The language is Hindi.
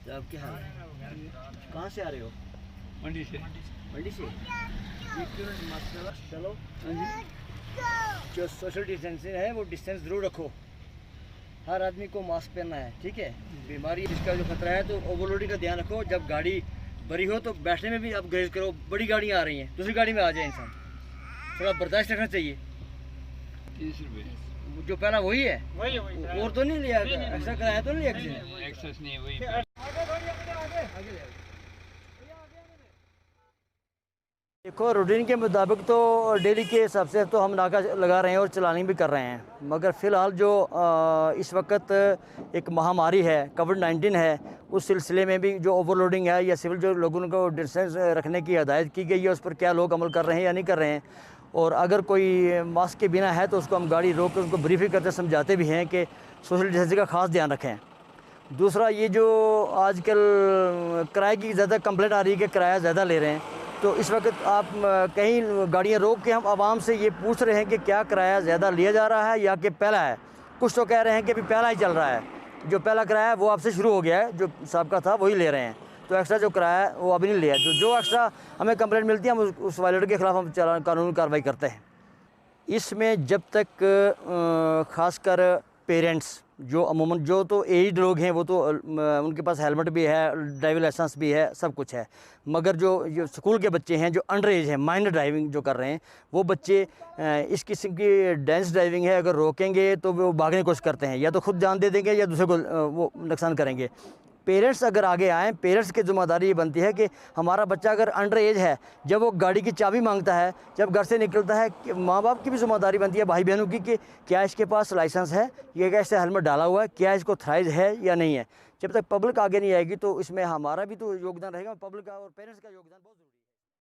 साहब क्या हाल है? कहाँ से आ रहे हो? मंडी से। मंडी से? ये क्यों नहीं मास्क लगा? चलो जो सोशल डिस्टेंसिंग है वो डिस्टेंस ज़रूर रखो। हर आदमी को मास्क पहनना है, ठीक है। बीमारी इसका जो खतरा है, तो ओवरलोडिंग का ध्यान रखो। जब गाड़ी भरी हो तो बैठने में भी आप ग्रेज करो। बड़ी गाड़ियाँ आ रही हैं, दूसरी गाड़ी में आ जाए इंसान, थोड़ा बर्दाश्त रखना चाहिए। 30 रुपये जो पहला वही है, और तो नहीं लिया, एक्स्ट्रा कराया तो नहीं लिया किसी ने? एक्सेस नहीं है वही। देखो, रूटीन के मुताबिक तो डेली के हिसाब से तो हम नाका लगा रहे हैं और चलानी भी कर रहे हैं, मगर फ़िलहाल जो इस वक्त एक महामारी है, कोविड-19 है, उस सिलसिले में भी जो ओवरलोडिंग है या सिविल जो लोगों को डिस्टेंस रखने की हिदायत की गई है, उस पर क्या लोग अमल कर रहे हैं या नहीं कर रहे हैं। और अगर कोई मास्क के बिना है तो उसको हम गाड़ी रोक कर उनको ब्रीफिंग करते समझाते भी हैं कि सोशल डिस्टेंसिंग का ख़ास ध्यान रखें। दूसरा, ये जो आजकल किराए की ज़्यादा कंप्लेंट आ रही है कि किराया ज़्यादा ले रहे हैं, तो इस वक्त आप कहीं गाड़ियाँ रोक के हम आवाम से ये पूछ रहे हैं कि क्या किराया ज़्यादा लिया जा रहा है या कि पहला है। कुछ तो कह रहे हैं कि अभी पहला ही चल रहा है, जो पहला किराया है वो आपसे शुरू हो गया है, जो सबका था वही ले रहे हैं, तो एक्स्ट्रा जो किराया है वो अभी नहीं लिया। जो एक्स्ट्रा हमें कंप्लेंट मिलती है हम उस वायलेटर के ख़िलाफ़ हम कानूनी कार्रवाई करते हैं। इसमें जब तक ख़ासकर पेरेंट्स जो अमूमन जो तो एज्ड लोग हैं वो तो उनके पास हेलमेट भी है, ड्राइविंग लाइसेंस भी है, सब कुछ है, मगर जो स्कूल के बच्चे हैं जो अंडर एज हैं, माइनर ड्राइविंग जो कर रहे हैं, वो बच्चे इस किस्म की डेंस ड्राइविंग है, अगर रोकेंगे तो वो भागने की कोशिश करते हैं, या तो खुद जान दे देंगे या दूसरे को वो नुकसान करेंगे। पेरेंट्स अगर आगे आएँ, पेरेंट्स की ज़िम्मेदारी ये बनती है कि हमारा बच्चा अगर अंडर एज है, जब वो गाड़ी की चाबी मांगता है, जब घर से निकलता है, कि माँ बाप की भी ज़िम्मेदारी बनती है, भाई बहनों की, कि क्या इसके पास लाइसेंस है, ये क्या इससे हेलमेट डाला हुआ है, क्या इसको थराइज है या नहीं है। जब तक पब्लिक आगे नहीं आएगी तो इसमें हमारा भी तो योगदान रहेगा, पब्लिक का और पेरेंट्स का योगदान बहुत ज़रूरी है।